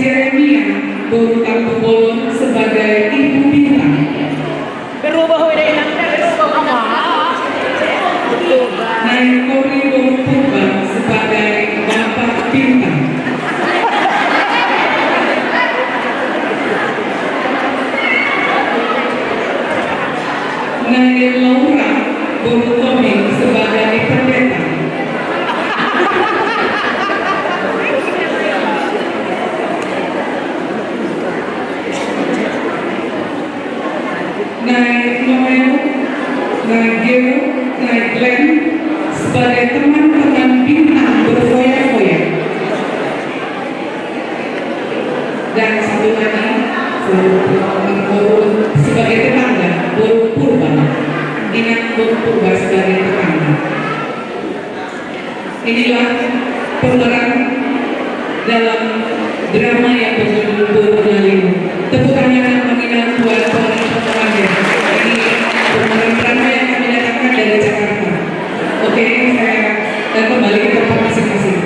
Jeremia Boru Bolon sebagai Ibu Bintang. Berubah udah enak berubah Naik Kori Boru Purba sebagai Bapak Bintang. Naik Laura Boru Koming sebagai Pendeta. Naik Noel, naik Gero, naik Glenn sebagai teman-teman bintang berfoya-foya. Dan satu lagi sebagai tetangga, Boru Purba. Ingat Boru Purba sebagai tetangga. Inilah pemeran dalam drama yang berjudul Boru Nalimu. Tepuk tangan yang mengingat buat pemerannya. Ini pemeran drama yang kami datangkan dari Jakarta. Oke, saya kembali ke tempat masing-masing.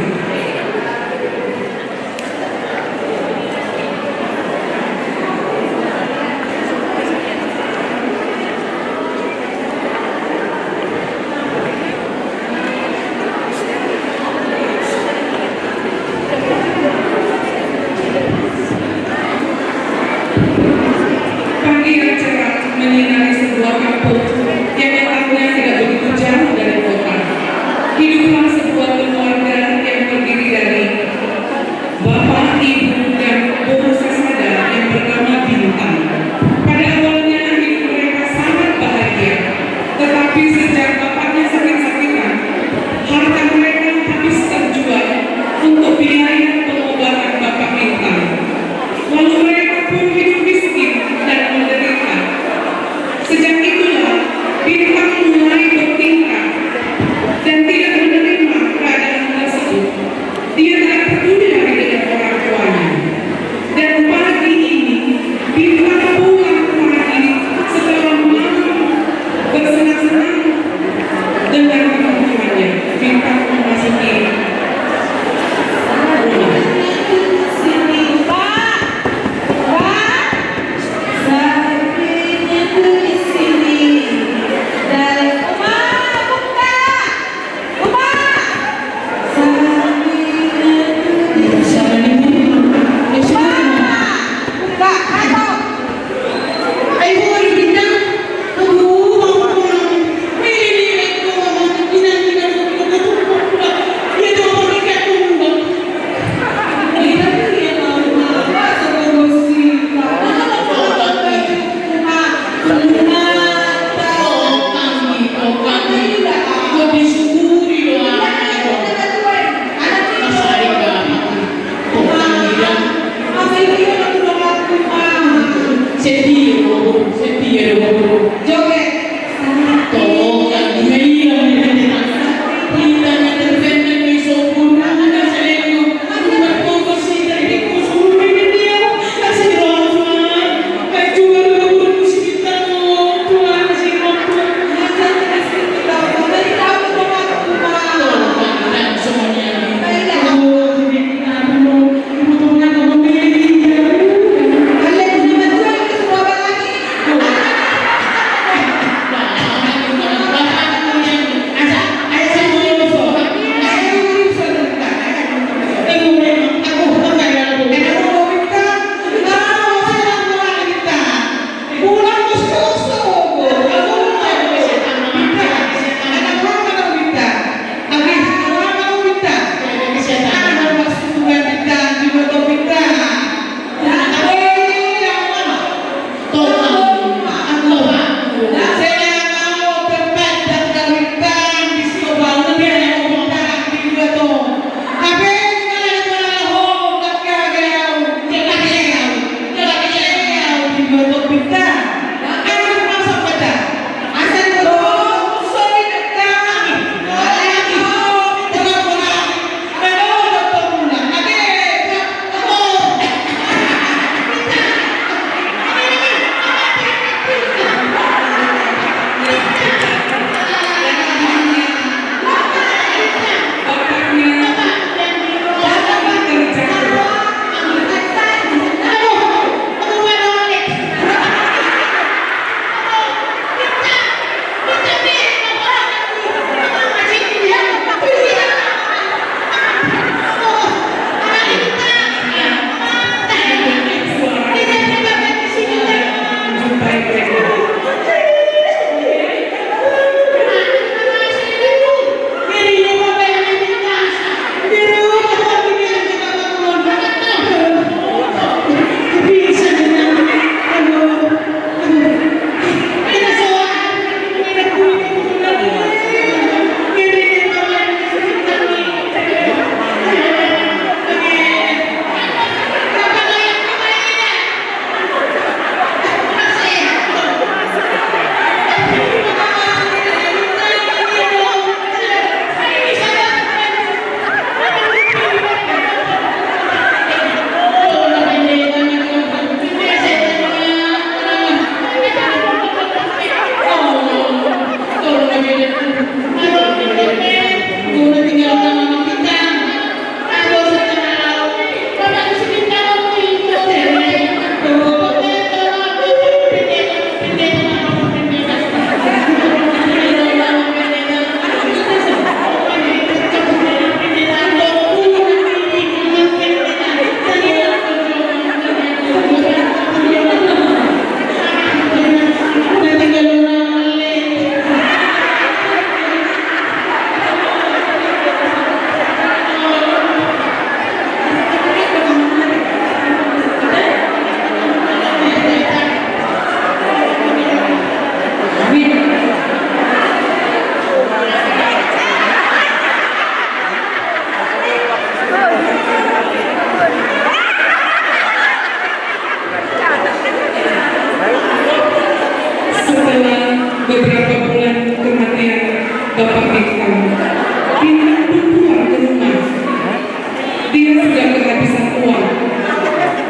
dia sudah kehabisan uang.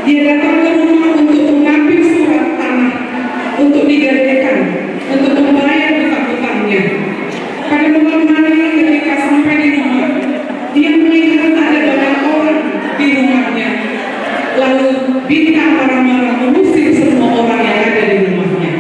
Dia datang ke rumah untuk mengambil surat tanah untuk digadaikan, untuk membayar hutang-hutangnya. Pada malam hari ketika sampai di rumah, dia melihat ada banyak orang di rumahnya. Lalu bintang marah-marah mengusir semua orang yang ada di rumahnya.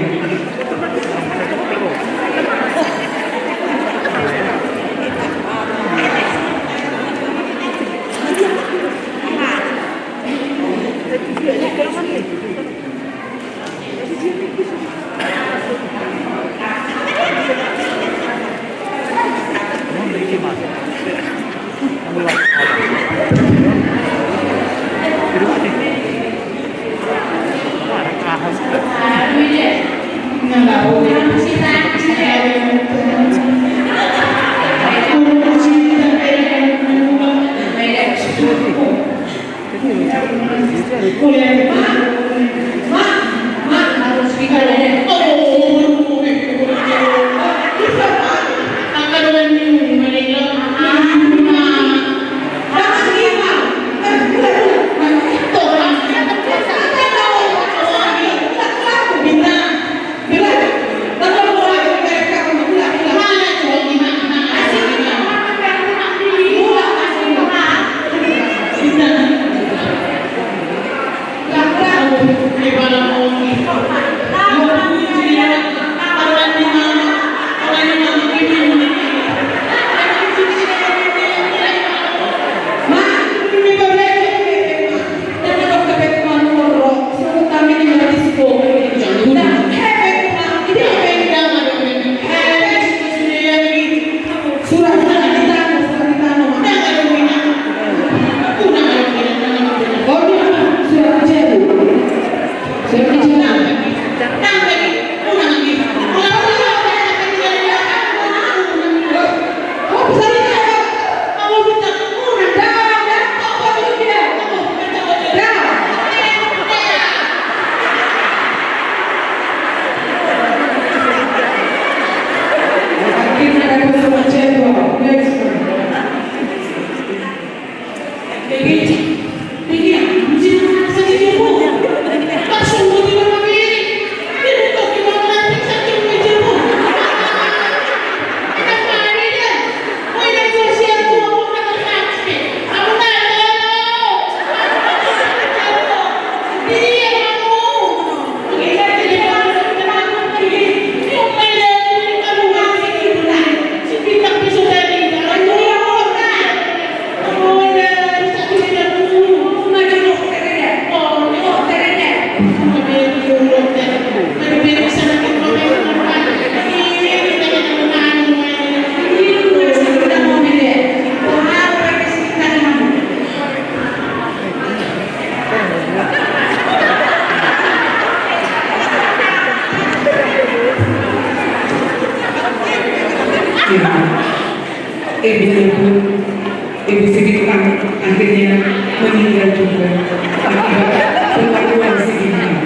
Ibu Sigitang akhirnya meninggal juga akibat perlakuan Sigitang.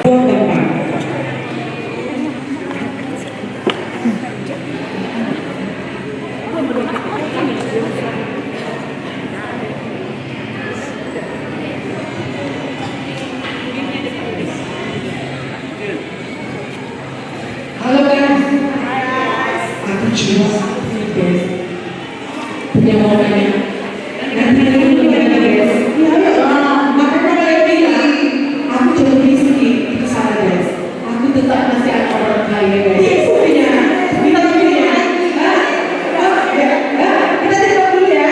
Buat Bapak, halo guys, aku cuma punya mau nanya. Nanti dulu guys. Makanya saya bilang, aku jadi miskin itu salah guys. Aku tetap masih ada orang kaya guys. Iya punya. Kita dulu ya. Kita coba dulu ya.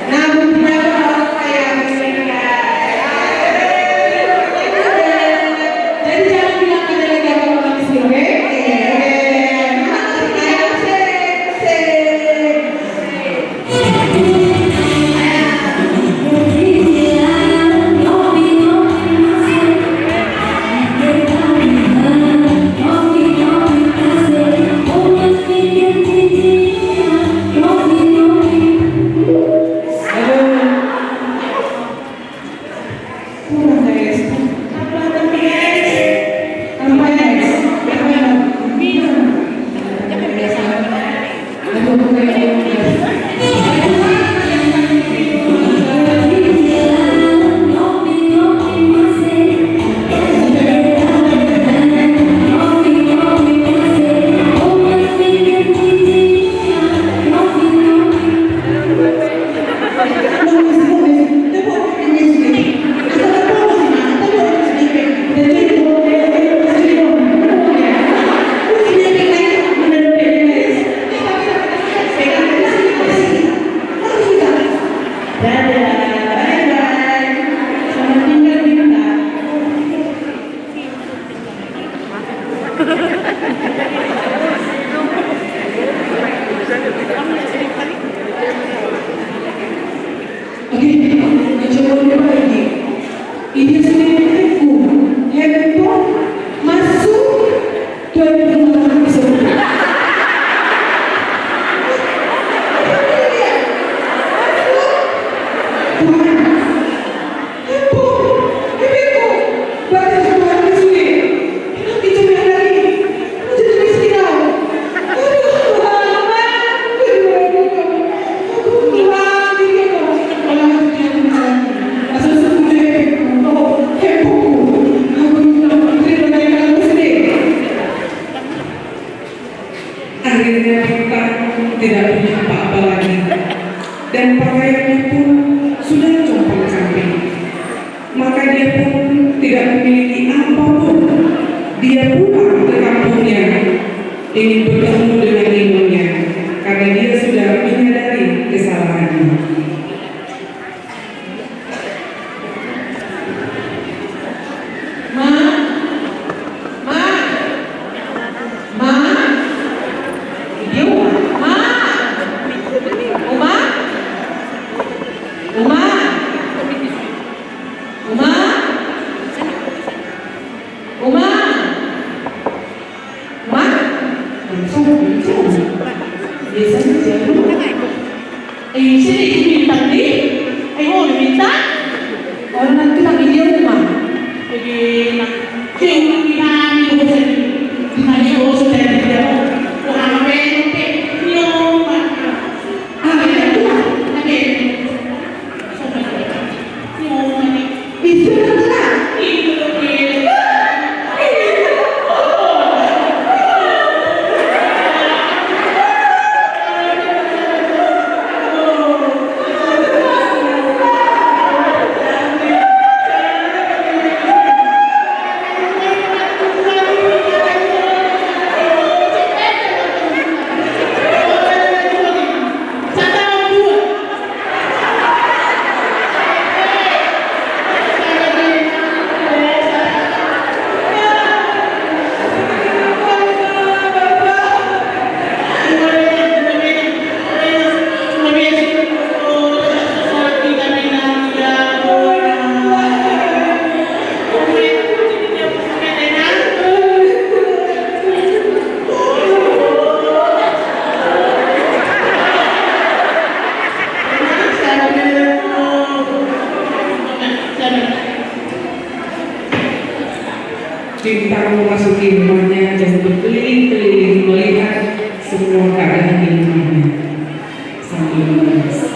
Nah, punya orang kaya. Jadi jangan bilang ada lagi aku orang miskin, oke? Akhirnya kita tidak punya apa-apa lagi, dan pakaiannya pun sudah compang-camping. Maka dia pun tidak memiliki apapun. Dia pulang ke kampungnya ingin bertemu dengan ibunya karena dia sudah menyadari kesalahannya. Sini bintang ni, mau bintang? Orang nanti lagi dia rumah. Jadi nak kau bintang ni kau sini, nanti kau sudah dia. Kau apa yang dia rumah? Ada tu, ada. Itu adalah itu dia. Bintang memasuki rumahnya dan berkeliling-keliling melihat semua keadaan di rumahnya sambil menangis.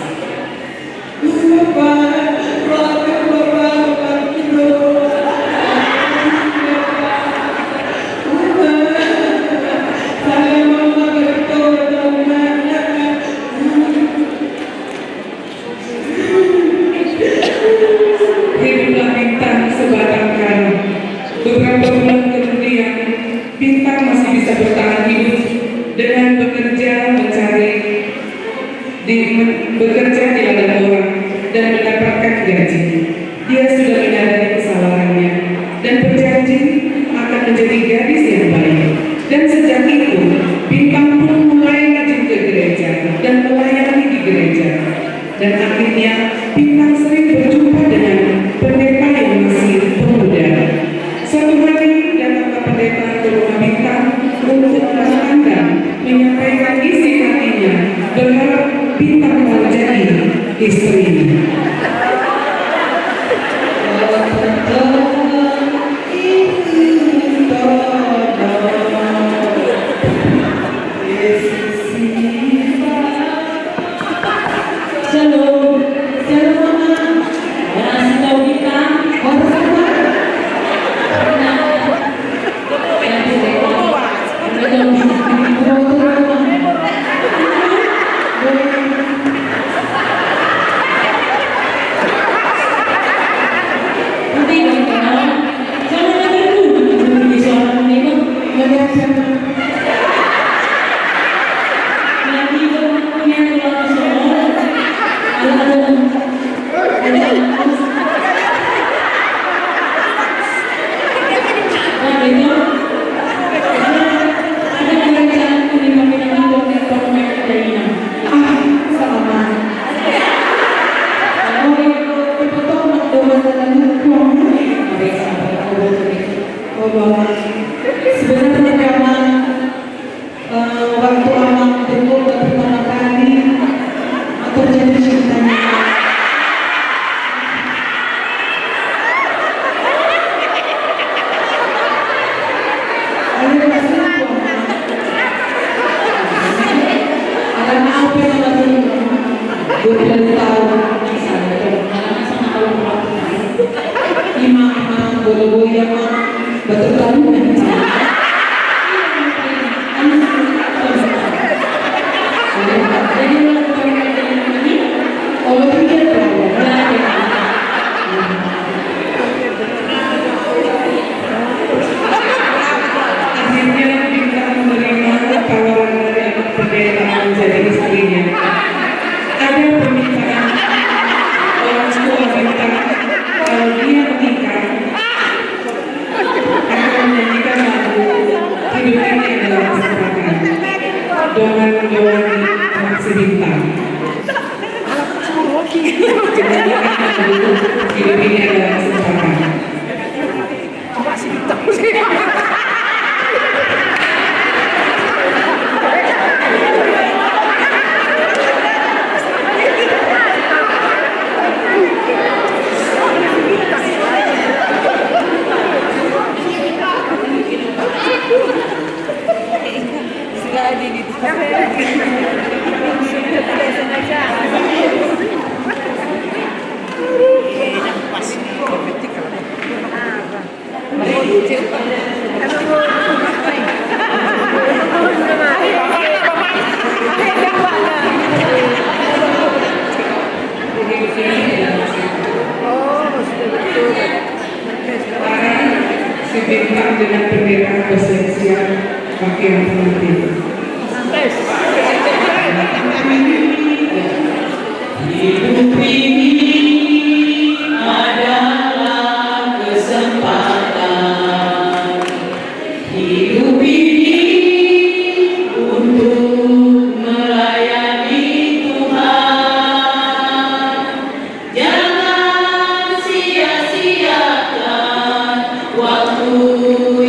Hiduplah Bintang sebatang kara. Beberapa bulan kemudian, Bintang masih bisa bertahan hidup dengan bekerja di ladang orang dan mendapatkan gaji. Dia sudah menyadari kesalahannya dan berjanji akan menjadi gadis yang baik. Dan sejak itu, Bintang pun mulai rajin ke gereja dan melayani di gereja. Dan akhirnya, Bintang sering berjumpa dengan pendeta yang masih pemuda. Suatu hari datanglah pendeta ke rumah Bintang untuk menyampaikan isi hatinya, berharap Bintang mau jadi Nah, itu ada perencanaan kami untuk ekonomi Ukraina. Sama. Oh, itu tuh mencoba dalam hukum. Oh, bahwa sebenarnya karena waktu Amang dulu pertama kali terjadi ceritanya. Ada masalah karena apa yang lagi 12 tahun imam bola-bola betul tahun Akhirnya kita menerima tawaran dari anak pendeta menjadi istrinya. Ada permintaan orang tua minta kalau dia menikah akan menyanyikan lagu hidup ini adalah kesempatan dengan Yowani Maksi Bintang. Menyanyikan lagu hidup ini adalah kesempatan. Si Bintang dengan bendera Presiden pakaian pengantin. Hidup ini adalah kesempatan. Hidup ini untuk melayani Tuhan. Jangan sia-siakan waktu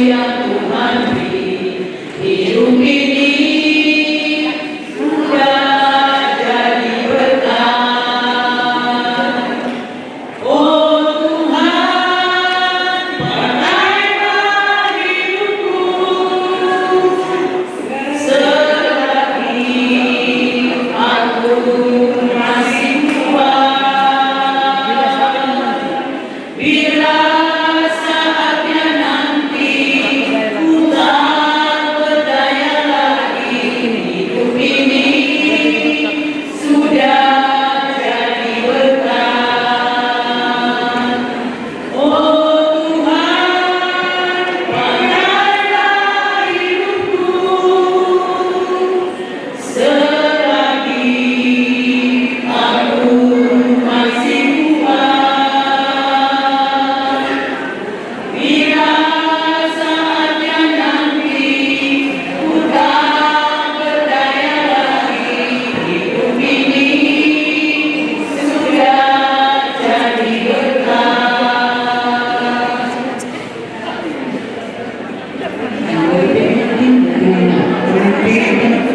yang Tuhan beri. Hidup ini sudah jadi berkat. Oh Tuhan, pakailah hidupku selagi aku masih kuat. Bila saatnya nanti ku tak berdaya lagi, hidup ini sudah jadi berkat. Oh Tuhan, pakailah hidupku selagi aku masih kuat. Bila saatnya nanti ku tak berdaya lagi, hidup ini sudah jadi berkat.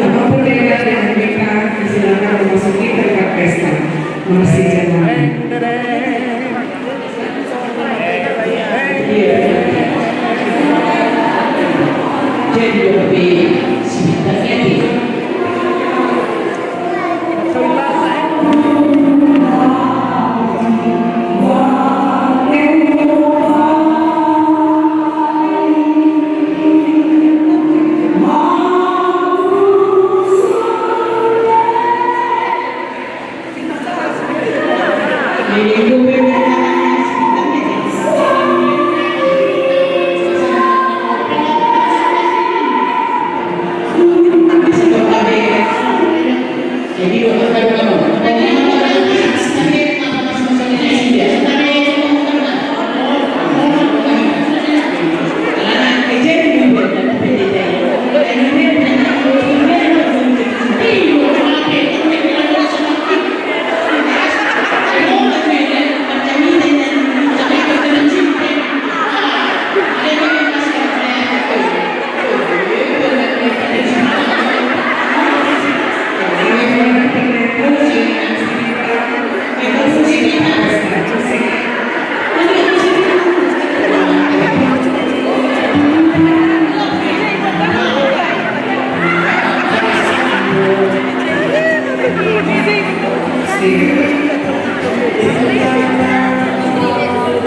Apapun daerah yang kita silakan memasuki tempat pesta. Masih jalan. Jadi lebih sebenarnya jadi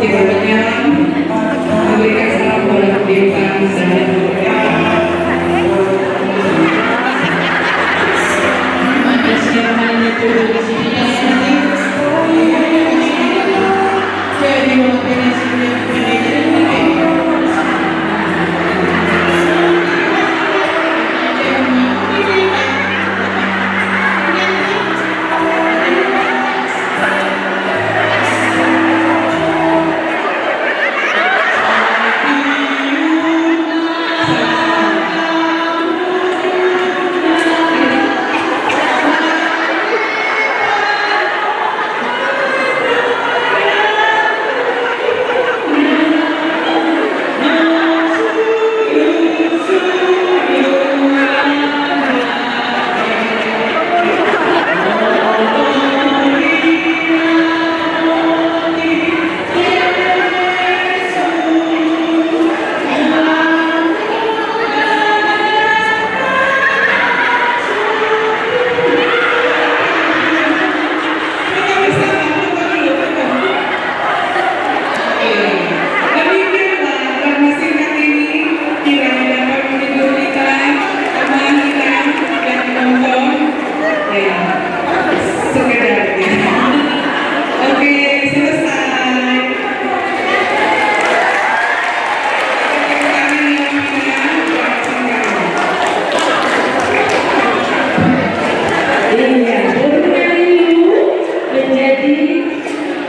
tidak menyalam, memberikan salam kepada Dewa dan Ada siapa yang dituduh di sini ya nanti? Jadi waktu ini sini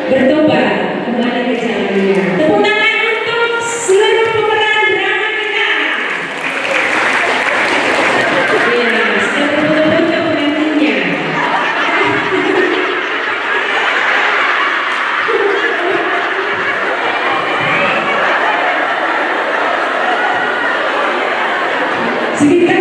bertobat kembali ke jalannya. Tepuk tangan untuk seluruh pemeran drama kita. Ya, sudah betul-betul pengantinnya. Sebentar.